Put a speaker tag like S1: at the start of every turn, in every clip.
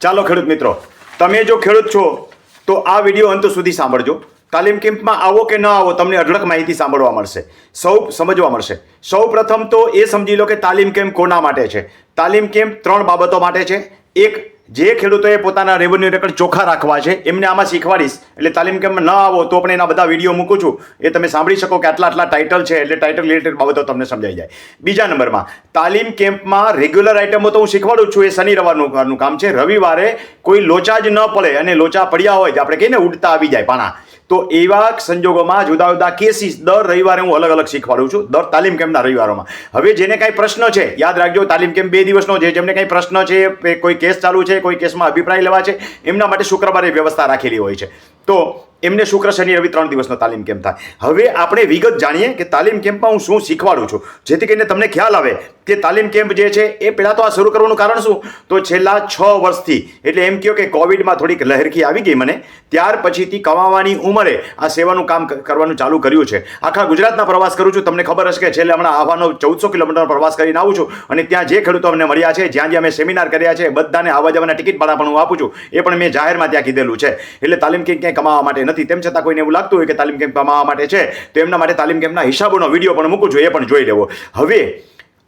S1: ચાલો ખેડૂત મિત્રો, તમે જો ખેડૂત છો તો આ વિડીયો અંત સુધી સાંભળજો. તાલીમ કેમ્પમાં આવો કે ન આવો, તમને અઢળક માહિતી સાંભળવા મળશે, સમજવા મળશે. સૌ પ્રથમ તો એ સમજી લો કે તાલીમ કેમ્પ કોના માટે છે. તાલીમ કેમ્પ 3 બાબતો માટે છે. એક, જે ખેડૂતોએ પોતાના રેવન્યુ રેકર્ડ ચોખ્ખા રાખવા છે એમને આમાં શીખવાડીશ. એટલે તાલીમ કેમ્પમાં ન આવો તો પણ એના બધા વિડીયો મૂકું છું, એ તમે સાંભળી શકો કે આટલા ટાઇટલ છે, એટલે ટાઇટલ રિલેટેડ બાબતો તમને સમજાઈ જાય. બીજા નંબરમાં, તાલીમ કેમ્પમાં રેગ્યુલર આઇટમો તો હું શીખવાડું છું, એ શનિ રવિવારનું કામ છે. રવિવારે કોઈ લોચા જ ન પડે, અને લોચા પડ્યા હોય આપણે કહીએ ને ઉડતા આવી જાય પાણા, તો એવા સંજોગોમાં જુદા જુદા કેસીસ દર રવિવારે હું અલગ અલગ શીખવાડું છું, દર તાલીમ કેમ્પના રવિવારોમાં. હવે જેને કાંઈ પ્રશ્ન છે, યાદ રાખજો, તાલીમ કેમ્પ 2 દિવસનો છે. જેમને કાંઈ પ્રશ્ન છે, કોઈ કેસ ચાલુ છે, કોઈ કેસમાં અભિપ્રાય લેવા છે, એમના માટે શુક્રવારે વ્યવસ્થા રાખેલી હોય છે. તો એમને શુક્ર શનિ રવિ 3 દિવસનો તાલીમ કેમ્પ થાય. હવે આપણે વિગત જાણીએ કે તાલીમ કેમ્પમાં હું શું શીખવાડું છું, જેથી કરીને તમને ખ્યાલ આવે કે તાલીમ કેમ્પ જે છે એ પહેલાં તો આ શરૂ કરવાનું કારણ શું, તો છેલ્લા 6 વર્ષથી, એટલે એમ કહો કે કોવિડમાં થોડીક લહેરખી આવી ગઈ મને, ત્યાર પછીથી કમાવાની ઉંમરે આ સેવાનું કામ કરવાનું ચાલુ કર્યું છે. આખા ગુજરાતના પ્રવાસ કરું છું. તમને ખબર હશે કે છેલ્લે હમણાં આવાનો 1400 કિલોમીટરનો પ્રવાસ કરીને આવું છું, અને ત્યાં જે ખેડૂતો અમને મળ્યા છે, જ્યાં જ્યાં મેં સેમિનાર કર્યા છે, બધાને આવવા જવાના ટિકિટ ભાડા પણ હું આપું છું. એ પણ મેં જાહેરમાં ત્યાં કીધેલું છે. એટલે તાલીમ કેમ્પ ક્યાંય કમાવા માટે નથી. તેમ છતાં કોઈને એવું લાગતું હોય કે તાલીમ કેમ્પ કમાવા માટે છે, તો એમના માટે તાલીમ કેમ્પના હિસાબોનો વિડીયો પણ મૂકું છું, એ પણ જોઈ લેવો. હવે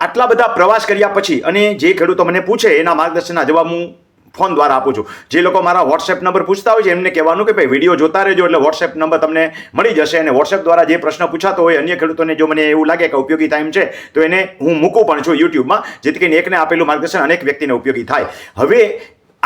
S1: આટલા બધા પ્રવાસ કર્યા પછી, અને જે ખેડૂતો મને પૂછે એના માર્ગદર્શનના જવાબ હું ફોન દ્વારા આપું છું. જે લોકો મારા વોટ્સએપ નંબર પૂછતા હોય છે એમને કહેવાનું કે ભાઈ વિડીયો જોતા રહેજો, એટલે વોટ્સએપ નંબર તમને મળી જશે, અને વોટ્સએપ દ્વારા જે પ્રશ્ન પૂછાતો હોય અન્ય ખેડૂતોને જો મને એવું લાગે કે ઉપયોગી થાય એમ છે, તો એને હું મૂકું પણ છું યુટ્યુબમાં, જેથી કરીને એકને આપેલું માર્ગદર્શન અનેક વ્યક્તિને ઉપયોગી થાય. હવે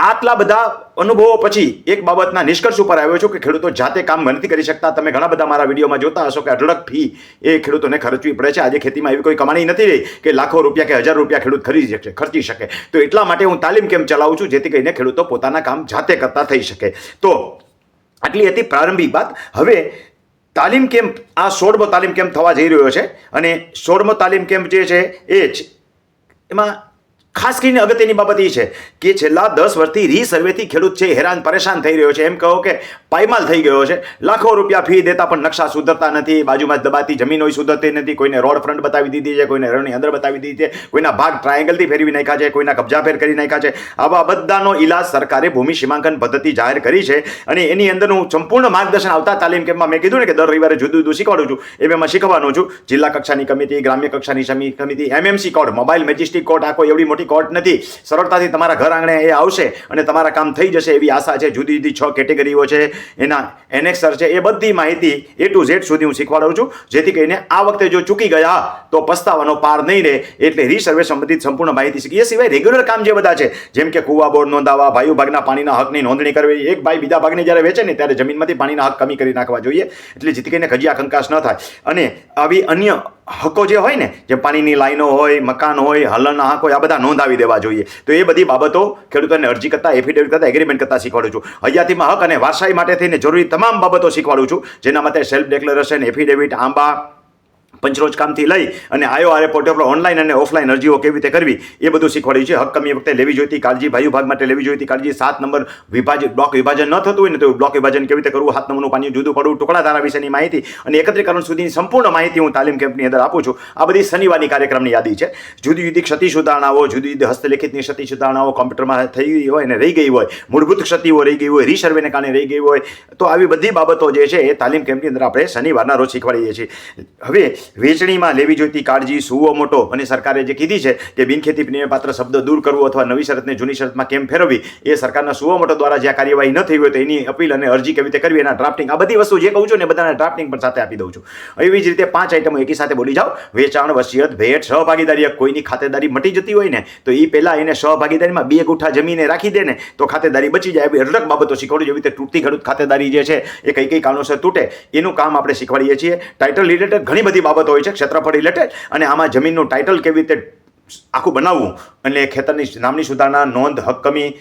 S1: આટલા બધા અનુભવો પછી એક બાબતના નિષ્કર્ષ ઉપર આવ્યો છું કે ખેડૂતો જાતે કામ નથી કરી શકતા. તમે ઘણા બધા મારા વિડીયોમાં જોતા હશો કે અઢળક ફી એ ખેડૂતોને ખર્ચવી પડે છે. આજે ખેતીમાં એવી કોઈ કમાણી નથી રહી કે લાખો રૂપિયા કે 1000 રૂપિયા ખેડૂત ખર્ચી શકે. તો એટલા માટે હું તાલીમ કેમ્પ ચલાવું છું, જેથી કરીને ખેડૂતો પોતાના કામ જાતે કરતા થઈ શકે. તો આટલી હતી પ્રારંભિક વાત. હવે તાલીમ કેમ્પ આ 16મો તાલીમ કેમ્પ થવા જઈ રહ્યો છે, અને 16મો તાલીમ કેમ્પ જે છે એ જ એમાં ખાસ કરીને અગત્યની બાબત એ છે કે છેલ્લા 10 વર્ષથી રીસર્વેથી ખેડૂત છે હેરાન પરેશાન થઈ રહ્યો છે. એમ કહો કે પાયમાલ થઈ ગયો છે. લાખો રૂપિયા ફી દેતા પણ નકશા સુધરતા નથી, બાજુમાં જ દબાતી જમીન હોય સુધરતી નથી, કોઈને રોડ ફ્રન્ટ બતાવી દીધી છે, કોઈને રણની અંદર બતાવી દીધી છે, કોઈના ભાગ ટ્રાયેંગલથી ફેરવી નાખ્યા છે, કોઈના કબજા ફેર કરી નાખ્યા છે. આવા બધાનો ઇલાજ સરકારે ભૂમિ સીમાંકન પદ્ધતિ જાહેર કરી છે, અને એની અંદરનું સંપૂર્ણ માર્ગદર્શન આવતા તાલીમ કેમ્પમાં મેં કીધું ને કે દર રવિવારે જુદું જુદું શીખવાડું છું. એમાં શીખવાનું છું. જિલ્લા કક્ષાની કમિટી, ગ્રામ્ય કક્ષાની સમિતિ, MMC કોડ, મોબાઈલ મેજિસ્ટ્રિક કોર્ટ, આ કોઈ એવડી મોટી કોર્ટ નથી. સરળતાથી તમારા ઘર આંગણે એ આવશે અને તમારા કામ થઈ જશે એવી આશા છે. જુદી જુદી 6 કેટેગરીઓ છે, એના એનેક્સર છે, એ બધી માહિતી A to Z સુધી હું શીખવાડું છું, જેથી કરીને આ વખતે જો ચૂકી ગયા તો પસ્તાવાનો પાર નહીં રહે. એટલે રીસર્વે સંબંધિત સંપૂર્ણ માહિતી શીખી. એ સિવાય રેગ્યુલર કામ જે બધા છે, જેમ કે કુવા બોર નોંધાવા, ભાઈઓ ભાગના પાણીના હકની નોંધણી કરવી, એક ભાઈ બીજા ભાગને જ્યારે વેચે ને ત્યારે જમીનમાંથી પાણીના હક કમી કરી નાખવા જોઈએ, એટલે જેથી કરીને કજિયા કંકાસ ન થાય. અને આવી અન્ય હકો જે હોય ને, જેમ પાણીની લાઈનો હોય, મકાન હોય, હલનના હક હોય, આ બધા નોંધાવી દેવા જોઈએ. તો એ બધી બાબતો ખેડૂતોને અરજી કરતા, એફિડેવિટ કરતા, એગ્રીમેન્ટ કરતા શીખવાડું છું. હયાતીમાં હક અને વારસાઈ માટે થઈને જરૂરી તમામ બાબતો શીખવાડું છું, જેના માટે સેલ્ફ ડિક્લેરેશન, એફિડેવિટ, આંબા, પંચરોજ કામથી લઈ અને IORA પોર્ટલ પર ઓનલાઈન અને ઓફલાઈન અરજીઓ કેવી રીતે કરવી એ બધું શીખવાડ્યું છે. હક કમી વખતે લેવી જોઈતી કાળજી, ભાઈઓ ભાગ માટે લેવી જોઈતી કાળજી, 7 નંબર બ્લોક વિભાજન ન થતું હોય ને તો બ્લોક વિભાજન કેવી રીતે કરવું, 7 નંબરનું પાણી જુદું પડવું, ટુકડા ધારા વિશેની માહિતી અને એકત્રીકરણ સુધીની સંપૂર્ણ માહિતી હું તાલીમ કેમ્પની અંદર આપું છું. આ બધી શનિવારની કાર્યક્રમની યાદી છે. જુદી જુદી ક્ષતિ સુધારણાઓ, જુદી જુદી હસ્તલિખિતની ક્ષતિ સુધારણાઓ કોમ્પ્યુટરમાં થઈ ગઈ હોય અને રહી ગઈ હોય, મૂળભૂત ક્ષતિઓ રહી ગઈ હોય, રીસર્વેને કારણે રહી ગઈ હોય, તો આવી બધી બાબતો જે છે એ તાલીમ કેમ્પની અંદર આપણે શનિવારના રોજ શીખવાડીએ છીએ. હવે વેચણીમાં લેવી જોઈતી કાળજી, સુવો મોટો, અને સરકારે જે કીધી છે કે બિનખેતી પ્રીમિયમ પાત્ર શબ્દ દૂર કરવો અથવા નવી શરતને જૂની શરતમાં કેમ ફેરવવી, એ સરકારના સુવો મોટો દ્વારા જ્યાં કાર્યવાહી ન થઈ હોય તો એની અપીલ અને અરજી કેવી રીતે કરવી, એના ડ્રાફ્ટિંગ, આ બધી વસ્તુ જે કહું છું ને બધાના ડ્રાફ્ટિંગ પણ સાથે આપી દઉં છું. એવી જ રીતે 5 આઈટમો એકી સાથે બોલી જાઓ. વેચાણ, વસિયત, ભેટ, સહભાગીદારી. કોઈની ખાતેદારી મટી જતી હોય ને તો એ પહેલાં એને સહભાગીદારીમાં 2 ગુઠા જમીને રાખી દે ને તો ખાતેદારી બચી જાય. એવી અઢળક બાબતો શીખવાડું. જેવી રીતે તૂટતી ખેડૂત ખાતેદારી જે છે એ કઈ કઈ કારણોસર તૂટે એનું કામ આપણે શીખવાડીએ છીએ. ટાઇટલ રિલેટેડ ઘણી બધી બાબતો હોય છે, ક્ષેત્રફળ રિલેટેડ, અને આમાં જમીનનું ટાઇટલ કેવી રીતે આખું બનાવવું, અને ખેતરની નામની સુધારણા, નોંધ, હક કમી,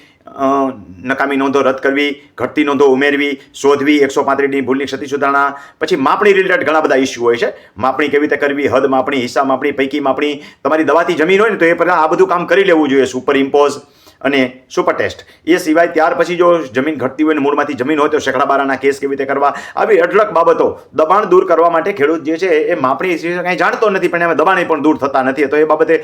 S1: નકામી નોંધો રદ કરવી, ઘટતી નોંધો ઉમેરવી, શોધવી, 135ની ભૂલની ક્ષતિ સુધારણા. પછી માપણી રિલેટેડ ઘણા બધા ઇસ્યુ હોય છે. માપણી કેવી રીતે કરવી, હદ માપણી, હિસ્સા માપણી, પૈકી માપણી. તમારી દવાતી જમીન હોય ને તો એ પહેલાં આ બધું કામ કરી લેવું જોઈએ. સુપર ઇમ્પોઝ અને સુપર ટેસ્ટ. એ સિવાય ત્યાર પછી જો જમીન ઘટતી હોય ને મૂળમાંથી જમીન હોય તો શેકડાબારાના કેસ કેવી રીતે કરવા, આવી અઢળક બાબતો. દબાણ દૂર કરવા માટે ખેડૂત જે છે એ માપણી કાંઈ જાણતો નથી, પણ એમાં દબાણે પણ દૂર થતા નથી. તો એ બાબતે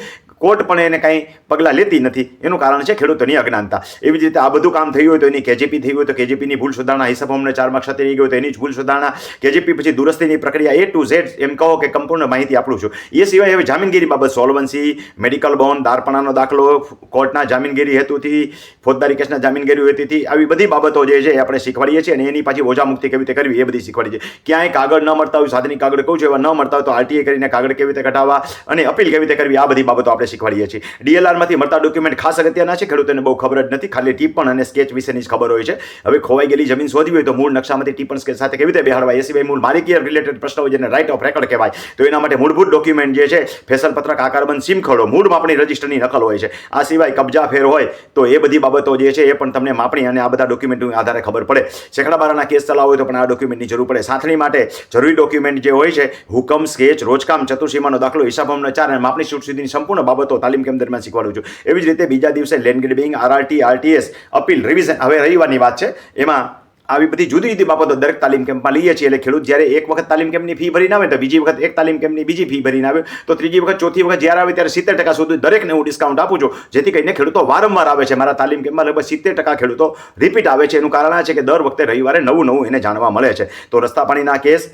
S1: કોર્ટ પણ એને કાંઈ પગલાં લેતી નથી. એનું કારણ છે ખેડૂતોની અજ્ઞાનતા. એવી જ રીતે આ બધું કામ થયું હોય તો એની કેજીપી થઈ હોય તો કેજીપીની ભૂલ સુધારણા, હિસાબ અમને 4 માર્ક્સ સાથે રહી ગયો તો એની જ ભૂલ સુધારણા, કેજીપી પછી દુરસ્તીની પ્રક્રિયા A to Z એમ કહો કે સંપૂર્ણ માહિતી આપું છું. એ સિવાય હવે જામીનગીરી બાબત, સોલ્વન્સી, મેડિકલ બોન્ડ, દારપણાનો દાખલો, કોર્ટના જામીનગીરી હેતુથી, ફોજદારી કેસના જામીનગીરી હેતુથી, આવી બધી બાબતો જે છે એ આપણે શીખવાડીએ છીએ અને એની પાછી ઓજા મુક્તિ કેવી રીતે કરવી એ બધી શીખવાડીએ છીએ. ક્યાંય કાગળ ન મળતા હોય, સાધનિક કાગળ કહું છું એવા ન મળતા હોય તો RTA કરીને કાગળ કેવી રીતે કઢાવવા અને અપીલ કેવી રીતે કરવી, આ બધી બાબતો આપણે શીખવાડીએ છીએ. DLRમાંથી મળતા ડોક્યુમેન્ટ ખાસ અગત્યના છે, ખેડૂતોને બહુ ખબર જ નથી, ખાલી ટીપણ અને સ્કેચ વિશેની જ ખબર હોય છે. હવે ખોવાઈ ગયેલી જમીન શોધવી હોય તો મૂળ નકશામાંથી ટીપણ સ્કેચ સાથે કેવી રીતે બેહાડવા, એ સિવાય મૂળ માલિકી રિલેટેડ પ્રશ્નો હોય જેને રાઇટ ઓફ રેકોર્ડ કહેવાય, તો એના માટે મૂળભૂત ડોક્યુમેન્ટ જે છે ફેસલ પત્રક, આકારબંધ, સીમખડો, મૂળ માપણી રજિસ્ટરની નકલ હોય છે. આ સિવાય કબજા ફેર હોય તો એ બધી બાબતો જે છે એ પણ તમને માપણી અને આ બધા ડોક્યુમેન્ટના આધારે ખબર પડે. સેંકડાબારાના કેસ ચલાવો હોય તો પણ આ ડોક્યુમેન્ટની જરૂર પડે. સાંથણી માટે જરૂરી ડોક્યુમેન્ટ જે હોય છે હુકમ, સ્કેચ, રોજકામ, ચતુર્સીમાનો દાખલો, હિસાબ અમને 4 અને માપણી શૂટ સુધીની સંપૂર્ણ બાબતો તાલીમ કેમ્પ દરમિયાન શીખવાડું છું. એવી જ રીતે બીજા દિવસે land grabbing, RRT, RTS, appeal, revision. હવે રવિવારની વાત છે, એમાં આવી બધી જુદી જુદી બાબતો દરેક તાલીમ કેમ્પમાં લઈએ છીએ. એટલે ખેડૂત જ્યારે એક વખત તાલીમ કેમ્પની ફી ભરીને આવે તો બીજી વખત એક તાલીમ કેમ્પની બીજી ફી ભરીને આવે તો ત્રીજી વખત, ચોથી વખત જ્યારે આવે ત્યારે 70% સુધી દરેકને હું ડિસ્કાઉન્ટ આપું છું, જેથી કરીને ખેડૂતો વારંવાર આવે છે. મારા તાલીમ કેમ્પમાં લગભગ 70% ખેડૂતો રિપીટ આવે છે. એનું કારણ આ છે કે દર વખતે રવિવારે નવું નવું એને જાણવા મળે છે. તો રસ્તા પાણીના કેસ,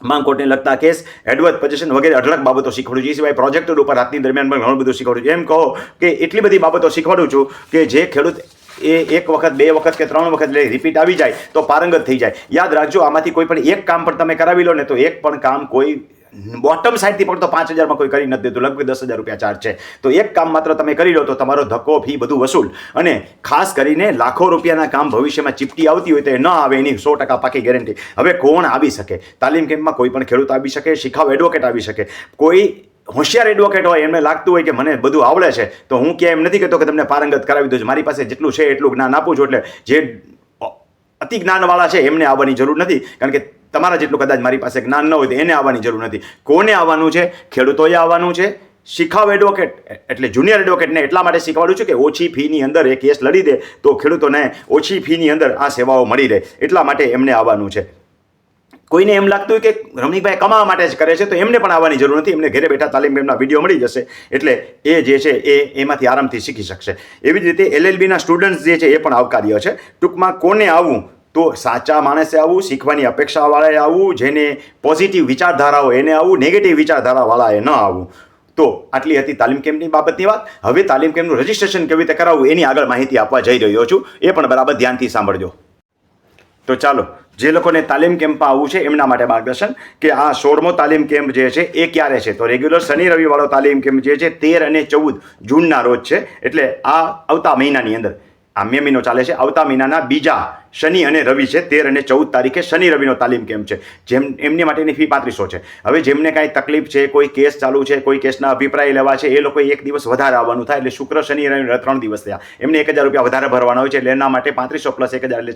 S1: માંગ કોર્ટને લગતા કેસ, એડવર્સ પોઝિશન વગેરે અઢળક બાબતો શીખવાડું છું. એ સિવાય પ્રોજેક્ટ ઉપર રાતની દરમિયાન પણ ઘણું બધું શીખવાડું છું. એમ કહો કે એટલી બધી બાબતો શીખવાડું છું કે જે ખેડૂત એ એક વખત, 2 વખત કે 3 વખત રિપીટ આવી જાય તો પારંગત થઈ જાય. યાદ રાખજો, આમાંથી કોઈ પણ એક કામ પણ તમે કરાવી લો ને તો એક પણ કામ કોઈ બોટમ સાઈડથી પણ તો 5,000માં કોઈ કરી નથી દેતું, લગભગ 10,000 રૂપિયા ચાર્જ છે. તો એક કામ માત્ર તમે કરી લો તો તમારો ધક્કો, ફી બધું વસૂલ. અને ખાસ કરીને લાખો રૂપિયાના કામ ભવિષ્યમાં ચીપટી આવતી હોય તો એ ન આવે, એની 100% પાકી ગેરંટી. હવે કોણ આવી શકે તાલીમ કેમ્પમાં? કોઈ પણ ખેડૂત આવી શકે, શીખાવ એડવોકેટ આવી શકે, કોઈ હોશિયાર એડવોકેટ હોય, એમને લાગતું હોય કે મને બધું આવડે છે તો હું ક્યાંય એમ નથી કહેતો કે તમને પારંગત કરાવી દઉં છું. મારી પાસે જેટલું છે એટલું જ્ઞાન આપું છું. એટલે જે અતિ જ્ઞાનવાળા છે એમને આવવાની જરૂર નથી, કારણ કે તમારા જેટલું કદાચ મારી પાસે જ્ઞાન ન હોય તો એને આવવાની જરૂર નથી. કોને આવવાનું છે? ખેડૂતોએ આવવાનું છે. શીખાવ એડવોકેટ એટલે જુનિયર એડવોકેટને એટલા માટે શીખવાડું છું કે ઓછી ફીની અંદર એ કેસ લડી દે તો ખેડૂતોને ઓછી ફીની અંદર આ સેવાઓ મળી રહે, એટલા માટે એમને આવવાનું છે. કોઈને એમ લાગતું હોય કે રમણીકભાઈ કમાવા માટે જ કરે છે તો એમને પણ આવવાની જરૂર નથી. એમને ઘરે બેઠા તાલીમ કેમ્પના વિડીયો મળી જશે, એટલે એ જે છે એમાંથી આરામથી શીખી શકશે. એવી જ રીતે LLBના સ્ટુડન્ટ્સ જે છે એ પણ આવકાર્ય છે. ટૂંકમાં કોને આવવું? તો સાચા માણસે આવવું, શીખવાની અપેક્ષાવાળાએ આવવું, જેને પોઝિટિવ વિચારધારા હોય એને આવવું, નેગેટિવ વિચારધારાવાળાએ ન આવવું. તો આટલી હતી તાલીમ કેમ્પની બાબતની વાત. હવે તાલીમ કેમ્પનું રજિસ્ટ્રેશન કેવી રીતે કરાવવું એની આગળ માહિતી આપવા જઈ રહ્યો છું, એ પણ બરાબર ધ્યાનથી સાંભળજો. તો ચાલો, જે લોકોને તાલીમ કેમ્પમાં આવવું છે એમના માટે માર્ગદર્શન કે આ 16મો તાલીમ કેમ્પ જે છે એ ક્યારે છે. તો રેગ્યુલર શનિ રવિવાળો તાલીમ કેમ્પ જે છે 13 અને 14 જૂનના રોજ છે. એટલે આ આવતા મહિનાની અંદર, આ મે મહિનો ચાલે છે, આવતા મહિનાના બીજા શનિ અને રવિ છે. 13 અને 14 તારીખે શનિ રવિનો તાલીમ કેમ્પ છે. જેમ એમની માટેની ફી 3500 છે. હવે જેમને કાંઈ તકલીફ છે, કોઈ કેસ ચાલુ છે, કોઈ કેસના અભિપ્રાય લેવા છે, એ લોકોએ એક દિવસ વધારે આવવાનું થાય. એટલે શુક્ર, શનિ, રવિ 3 દિવસ થયા. એમને 1,000 રૂપિયા વધારે ભરવાના હોય છે. એટલે એના માટે 3500 પ્લસ 1,000 એટલે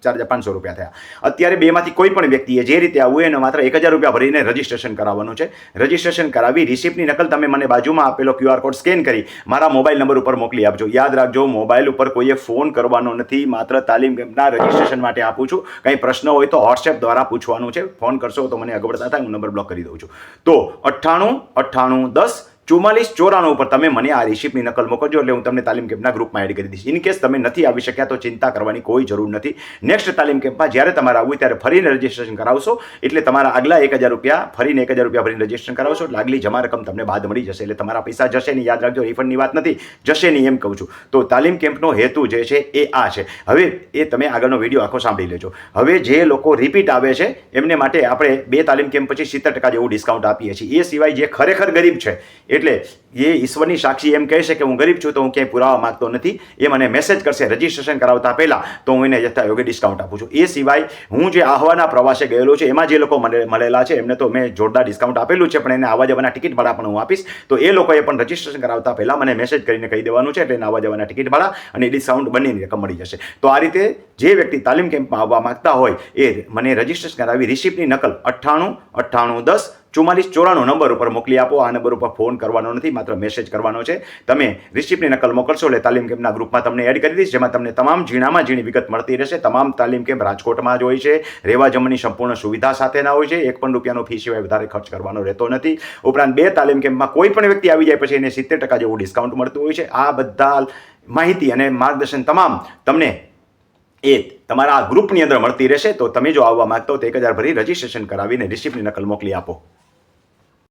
S1: 4,500 રૂપિયા થયા. અત્યારે બેમાંથી કોઈ પણ વ્યક્તિએ જે રીતે આવવું એને માત્ર 1,000 રૂપિયા ભરીને રજિસ્ટ્રેશન કરાવવાનું છે. રજિસ્ટ્રેશન કરાવી રિસિપ્ટની નકલ તમે મને બાજુમાં આપેલો QR કોડ સ્કેન કરી મારા મોબાઈલ નંબર ઉપર મોકલી આપજો. યાદ રાખજો, મોબાઈલ ઉપર કોઈએ ફોન કરવાનો નથી. માત્ર તાલીમ કેમ્પના રજિસ્ટ્રેશન માટે આપું છું. કંઈ પ્રશ્ન હોય તો WhatsApp દ્વારા પૂછવાનું છે. ફોન કરશો તો મને અગવડતા થાય, હું નંબર બ્લોક કરી દઉં છું. તો 98 98 10 4494 ઉપર તમે મને આ રિસિપ્ટની નકલ મોકલજો, એટલે હું તમને તાલીમ કેમ્પના ગ્રુપમાં એડ કરી દઈશ. ઇન કેસ તમે નથી આવી શક્યા તો ચિંતા કરવાની કોઈ જરૂર નથી. નેક્સ્ટ તાલીમ કેમ્પમાં જ્યારે તમારે આવવું ત્યારે ફરીને રજિસ્ટ્રેશન કરાવશો, એટલે તમારા આગલા 1,000 રૂપિયા ફરીને 1,000 રૂપિયા ભરીને રજિસ્ટ્રેશન કરાવશો એટલે આગલી જમા રકમ તમને બાદ મળી જશે. એટલે તમારા પૈસા જશે નહીં, યાદ રાખજો, રિફંડની વાત નથી, જશે નહીં એમ કહું છું. તો તાલીમ કેમ્પનો હેતુ જે છે એ આ છે. હવે એ તમે આગળનો વિડીયો આખો સાંભળી લેજો. હવે જે લોકો રિપીટ આવે છે એમને માટે આપણે 2 તાલીમ કેમ્પ પછી 70% જેવું ડિસ્કાઉન્ટ આપીએ છીએ. એ સિવાય જે ખરેખર ગરીબ છે, એટલે એ ઈશ્વરની સાક્ષી એમ કહેશે કે હું ગરીબ છું તો હું ક્યાંય પુરાવા માંગતો નથી, એ મને મેસેજ કરશે રજિસ્ટ્રેશન કરાવતા પહેલાં, તો હું એને યથાયોગ્ય ડિસ્કાઉન્ટ આપું છું. એ સિવાય હું જે આહવાના પ્રવાસે ગયેલો છે એમાં જે લોકો મળેલા છે એમને તો મેં જોરદાર ડિસ્કાઉન્ટ આપેલું છે, પણ એને આવવા જવાના ટિકિટ ભાડા પણ હું આપીશ. તો એ લોકોએ પણ રજિસ્ટ્રેશન કરાવતા પહેલાં મને મેસેજ કરીને કહી દેવાનું છે, એટલે એને આવવા જવાના ટિકિટ ભાડા અને ડિસ્કાઉન્ટ બંનેની રકમ મળી જશે. તો આ રીતે જે વ્યક્તિ તાલીમ કેમ્પમાં આવવા માંગતા હોય એ મને રજિસ્ટ્રેશન કરાવી રિસિપ્ટની નકલ 98 98 10 4494 નંબર ઉપર મોકલી આપો. આ નંબર ઉપર ફોન કરવાનો નથી, માત્ર મેસેજ કરવાનો છે. તમે રિસિપ્ટની નકલ મોકલશો એટલે તાલીમ કેમ્પના ગ્રુપમાં તમને એડ કરી દઈશ, જેમાં તમને તમામ ઝીણામાં ઝીણી વિગત મળતી રહેશે. તમામ તાલીમ કેમ્પ રાજકોટમાં જ હોય છે. રહેવા જમવાની સંપૂર્ણ સુવિધા સાથેના હોય છે. 1 પણ રૂપિયાનો ફી સિવાય વધારે ખર્ચ કરવાનો રહેતો નથી. ઉપરાંત 2 તાલીમ કેમ્પમાં કોઈ પણ વ્યક્તિ આવી જાય પછી એને 70% જેવું ડિસ્કાઉન્ટ મળતું હોય છે. આ બધા માહિતી અને માર્ગદર્શન તમામ તમને એ તમારા આ ગ્રુપની અંદર મળતી રહેશે. તો તમે જો આવવા માંગતા હો તો 1000 ભરી રજીસ્ટ્રેશન કરાવીને રિસિપ્ટની નકલ મોકલી આપો.